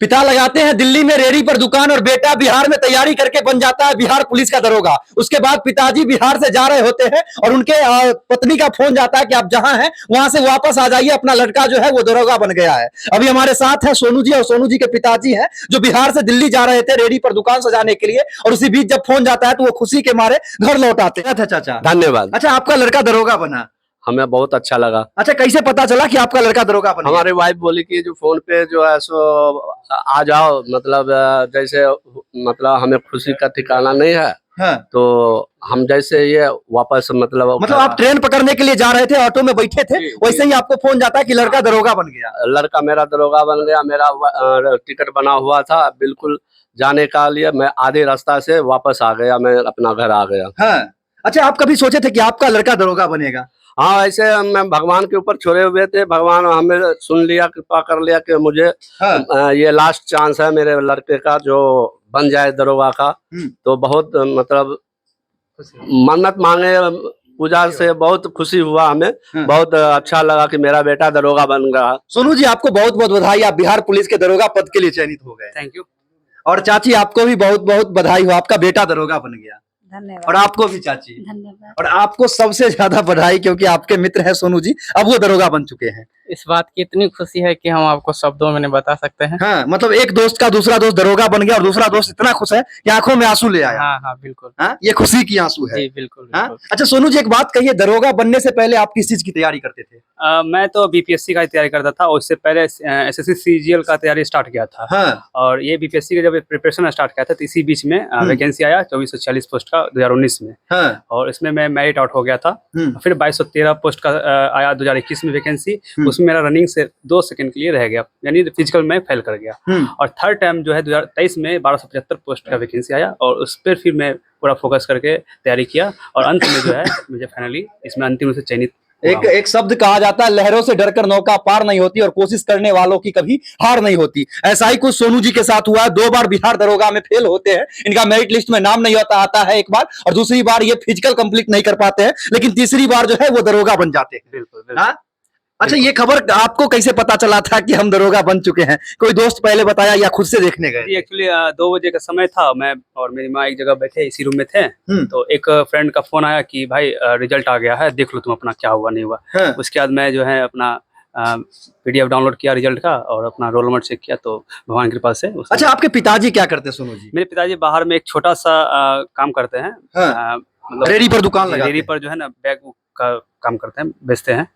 पिता लगाते हैं दिल्ली में रेहड़ी पर दुकान और बेटा बिहार में तैयारी करके बन जाता है बिहार पुलिस का दरोगा। उसके बाद पिताजी बिहार से जा रहे होते हैं और उनके पत्नी का फोन जाता है कि आप जहां हैं वहां से वापस आ जाइए, अपना लड़का जो है वो दरोगा बन गया है। अभी हमारे साथ है सोनू जी, और सोनू जी के पिताजी हैं जो बिहार से दिल्ली जा रहे थे रेहड़ी पर दुकान सजाने के लिए, और उसी बीच जब फोन जाता है तो वो खुशी के मारे घर लौट आते हैं। चाचा धन्यवाद। अच्छा, आपका लड़का दरोगा बना, हमें बहुत अच्छा लगा। अच्छा कैसे पता चला कि आपका लड़का दरोगा बना? हमारी वाइफ बोली कि जो फोन पे जो है सो आ जाओ, मतलब जैसे मतलब हमें खुशी का ठिकाना नहीं है। हाँ। तो हम जैसे ये वापस मतलब आप ट्रेन पकड़ने के लिए जा रहे थे, ऑटो में बैठे थे, वैसे ही आपको फोन जाता है कि लड़का दरोगा बन गया। लड़का मेरा दरोगा बन गया, मेरा टिकट बना हुआ था बिल्कुल जाने का लिए, मैं आधे रास्ता से वापस आ गया, मैं अपना घर आ गया। हाँ। अच्छा, आप कभी सोचे थे कि आपका लड़का दरोगा बनेगा? हाँ, ऐसे मैं भगवान के ऊपर छोड़े हुए थे, भगवान हमें सुन लिया, कृपा कर लिया कि मुझे ये लास्ट चांस है मेरे लड़के का जो बन जाए दरोगा का। तो बहुत मतलब मन्नत मांगे, पूजा से बहुत खुशी हुआ, हमें बहुत अच्छा लगा कि मेरा बेटा दरोगा बन गया। सोनू जी, आपको बहुत बहुत बधाई, आप बिहार पुलिस के दरोगा पद के लिए चयनित हो गए। Thank you. और चाची आपको भी बहुत बहुत बधाई हो, आपका बेटा दरोगा बन गया। धन्यवाद। और आपको भी चाची धन्यवाद। और आपको सबसे ज्यादा बधाई क्योंकि आपके मित्र हैं सोनू जी, अब वो दरोगा बन चुके हैं। इस बात की इतनी खुशी है कि हम आपको शब्दों में नहीं बता सकते हैं। हाँ, मतलब एक दोस्त का दूसरा दोस्त दरोगा बन गया और दूसरा दोस्त इतना खुश है कि आंखों में आंसू ले आया। हाँ हाँ बिल्कुल। हाँ, ये खुशी की आंसू है। जी बिल्कुल, हाँ? बिल्कुल। अच्छा सोनू जी, एक बात कहिए, दरोगा बनने से पहले आप किस चीज की तैयारी करते थे? मैं तो बीपीएससी का तैयारी करता था, और उससे पहले एसएससी सीजीएल का तैयारी स्टार्ट किया था। हाँ। और ये बीपीएससी का जब प्रिपरेशन स्टार्ट किया था तो इसी बीच में वैकेंसी आया 2440 पोस्ट का 2019 में। हाँ। और इसमें मैं मेरिट आउट हो गया था। फिर 2213 पोस्ट का आया 2021 में वैकेंसी, उसमें मेरा रनिंग से 2 सेकंड के लिए रह गया, यानी फिजिकल में फेल कर गया। और थर्ड टाइम जो है 2023 में 1275 पोस्ट का वैकेंसी आया, और उस पर फिर मैं पूरा फोकस करके तैयारी किया, और अंत में जो है मुझे फाइनली इसमें अंतिम रूप से चयनित। एक शब्द कहा जाता है, लहरों से डरकर नौका पार नहीं होती और कोशिश करने वालों की कभी हार नहीं होती। ऐसा ही कुछ सोनू जी के साथ हुआ है। 2 बार बिहार दरोगा में फेल होते हैं, इनका मेरिट लिस्ट में नाम नहीं आता है एक बार, और दूसरी बार ये फिजिकल कंप्लीट नहीं कर पाते हैं, लेकिन तीसरी बार जो है वो दरोगा बन जाते हैं। बिल्कुल। हाँ? अच्छा, ये खबर आपको कैसे पता चला था कि हम दरोगा बन चुके हैं? कोई दोस्त पहले बताया या खुद से देखने गए? एक्चुअली 2 बजे का समय था, मैं और मेरी माँ एक जगह बैठे इसी रूम में थे। तो एक फ्रेंड का फोन आया कि भाई रिजल्ट आ गया है, देख लो तुम अपना क्या हुआ नहीं हुआ। उसके बाद मैं जो है अपना PDF डाउनलोड किया रिजल्ट का, और अपना रोल नंबर चेक किया, तो भगवान की कृपा से। अच्छा, आपके पिताजी क्या करते हैं सोनू जी? मेरे पिताजी बाहर में एक छोटा सा काम करते हैं, मतलब रेहड़ी पर दुकान लगाते हैं। रेहड़ी पर जो है ना बैग का काम करते हैं, बेचते हैं।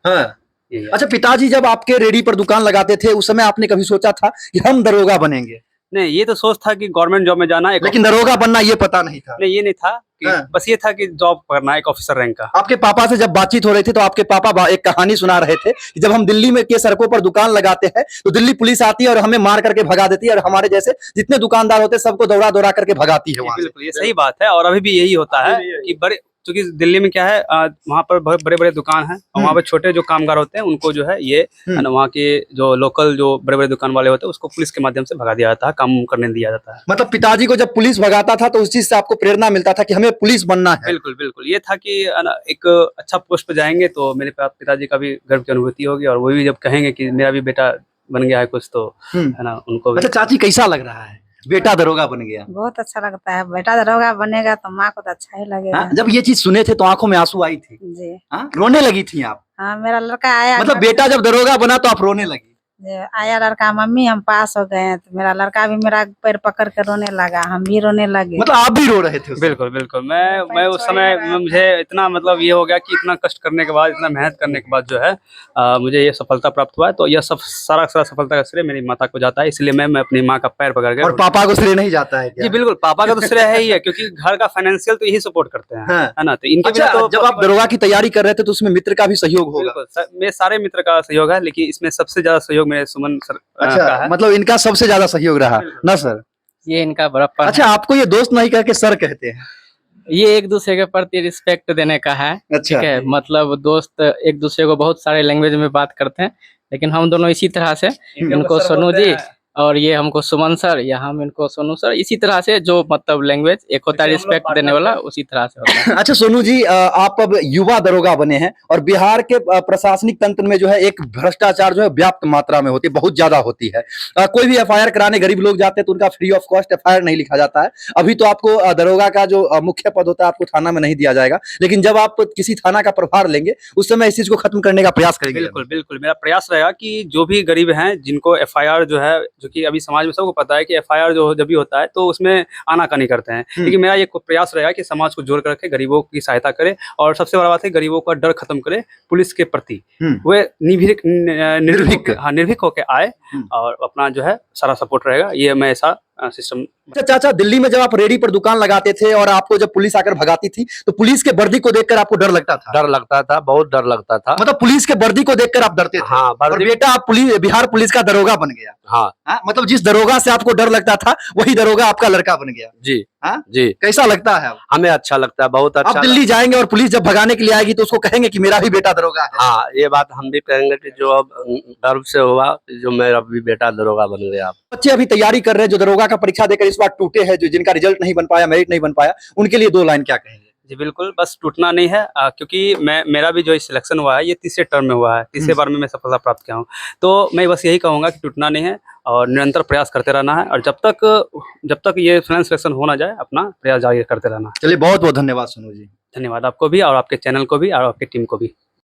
अच्छा, पिताजी जब आपके रेहड़ी पर दुकान लगाते थे उस समय आपने कभी सोचा था कि हम दरोगा बनेंगे? नहीं, ये तो सोच था कि गवर्नमेंट जॉब में जाना है, लेकिन दरोगा बनना ये पता नहीं था। नहीं, ये नहीं था कि बस ये था कि जॉब करना है एक ऑफिसर रैंक का। आपके पापा से जब बातचीत हो रही थी तो आपके पापा एक कहानी सुना रहे थे कि जब हम दिल्ली में के सड़कों पर दुकान लगाते हैं तो दिल्ली पुलिस आती है और हमें मार करके भगा देती है, और हमारे जैसे जितने दुकानदार होते हैं सबको दौड़ा दौड़ा करके भगाती है। बिल्कुल, ये सही बात है, और अभी भी यही होता है कि बड़े, क्योंकि दिल्ली में क्या है, वहाँ पर बहुत बड़े बड़े दुकान हैं, और वहाँ पर छोटे जो कामगार होते हैं उनको जो है ये वहाँ के जो लोकल जो बड़े बड़े दुकान वाले होते हैं उसको पुलिस के माध्यम से भगा दिया जाता है, काम करने दिया जाता है। मतलब पिताजी को जब पुलिस भगाता था तो उस चीज से आपको प्रेरणा मिलता था कि हमें पुलिस बनना है? बिल्कुल बिल्कुल, ये था कि एक अच्छा पोस्ट पे जाएंगे तो मेरे पिताजी का भी गर्व की अनुभूति होगी, और वो भी जब कहेंगे कि मेरा भी बेटा बन गया है कुछ, तो है ना, उनको भी। अच्छा चाची, कैसा लग रहा है बेटा दरोगा बन गया? बहुत अच्छा लगता है, बेटा दरोगा बनेगा तो माँ को तो अच्छा ही लगेगा। जब ये चीज सुने थे तो आंखों में आंसू आई थी जी। रोने लगी थी आप? हाँ, मेरा लड़का आया, मतलब बेटा जब दरोगा बना तो आप रोने लगी? आया लड़का, मम्मी हम पास हो गए हैं, तो मेरा लड़का भी मेरा पैर पकड़ के रोने लगा, हम भी रोने लगे। मतलब आप भी रो रहे थे? बिल्कुल बिल्कुल, मैं उस समय मुझे इतना मतलब ये हो गया कि इतना कष्ट करने के बाद, इतना मेहनत करने के बाद जो है मुझे ये सफलता प्राप्त हुआ है, तो यह सब सारा सफलता का श्रेय मेरी माता को जाता है, इसलिए मैं अपनी माँ का पैर पकड़ के। और पापा को श्रेय नहीं जाता है क्या? जी बिल्कुल, पापा का तो श्रेय है ही है, क्योंकि घर का फाइनेंशियल तो यही सपोर्ट करते हैं, है ना। तो इनके तो जब आप दरोगा की तैयारी कर रहे थे तो उसमें मित्र का भी सहयोग होगा? बिल्कुल, मेरे सारे मित्र का सहयोग है, लेकिन इसमें सबसे ज्यादा सहयोग मेरे सुमन सर। अच्छा, मतलब इनका सबसे ज्यादा सहयोग रहा ना सर? ये इनका बड़प्पन। अच्छा, आपको ये दोस्त नहीं करके सर कहते हैं? ये एक दूसरे के प्रति रिस्पेक्ट देने का है। अच्छा। ठीक है, मतलब दोस्त एक दूसरे को बहुत सारे लैंग्वेज में बात करते हैं, लेकिन हम दोनों इसी तरह से, इनको सोनू जी और ये हमको सुमन सर, या हम इनको सोनू सर, इसी तरह से जो मतलब लैंग्वेज एक होता है रिस्पेक्ट देने वाला, उसी तरह से होता है। अच्छा सोनू जी, आप अब युवा दरोगा बने हैं और बिहार के प्रशासनिक तंत्र में जो है एक भ्रष्टाचार जो है व्याप्त मात्रा में होती है, बहुत ज्यादा होती है। कोई भी एफआईआर कराने गरीब लोग जाते हैं तो उनका फ्री ऑफ कॉस्ट एफआईआर नहीं लिखा जाता है। अभी तो आपको दरोगा का जो मुख्य पद होता है आपको थाना में नहीं दिया जाएगा, लेकिन जब आप किसी थाना का प्रभार लेंगे उस समय इस चीज को खत्म करने का प्रयास करेंगे। बिल्कुल बिल्कुल, मेरा प्रयास रहेगा कि जो भी गरीब हैं जिनको एफआईआर जो है, जो कि अभी समाज में सबको पता है कि एफआईआर जो जब भी होता है तो उसमें आनाकानी करते हैं, लेकिन मेरा ये प्रयास रहेगा कि समाज को जोड़ कर रखे, गरीबों की सहायता करे, और सबसे बड़ा बात है गरीबों का डर खत्म करे पुलिस के प्रति। वे निर्भीक होकर आए और अपना जो है सारा सपोर्ट रहेगा, ये मैं ऐसा सिस्टम। अच्छा चाचा, दिल्ली में जब आप रेडी पर दुकान लगाते थे और आपको जब पुलिस आकर भगाती थी तो पुलिस के वर्दी को देखकर आपको डर लगता था? डर लगता था, बहुत डर लगता था। मतलब पुलिस के वर्दी को देखकर आप डरते थे? हाँ, और बेटा आप बिहार पुलिस का दरोगा बन गया। हाँ, मतलब जिस दरोगा से आपको डर लगता था वही दरोगा आपका लड़का बन गया। जी हाँ जी। कैसा लगता है? हमें अच्छा लगता है, बहुत अच्छा। आप दिल्ली जाएंगे और पुलिस जब भगाने के लिए आएगी तो उसको कहेंगे कि मेरा भी बेटा दरोगा है? हाँ, ये बात हम भी कहेंगे कि जो अब गर्व से हुआ जो मेरा भी बेटा दरोगा बन गया। बच्चे अभी तैयारी कर रहे हैं जो दरोगा का परीक्षा देकर इस बार टूटे हैं, जो जिनका रिजल्ट नहीं बन पाया, मेरिट नहीं बन पाया, उनके लिए 2 लाइन क्या कहेंगे? जी बिल्कुल, बस टूटना नहीं है, क्योंकि मेरा भी जो सिलेक्शन हुआ है ये तीसरे टर्म में हुआ है, तीसरे बार में मैं सफलता प्राप्त किया हूँ। तो मैं बस यही कहूँगा कि टूटना नहीं है और निरंतर प्रयास करते रहना है, और जब तक ये फाइनल सिलेक्शन हो ना जाए अपना प्रयास जारी करते रहना है। चलिए बहुत बहुत धन्यवाद सोनू जी। धन्यवाद आपको भी और आपके चैनल को भी और आपकी टीम को भी।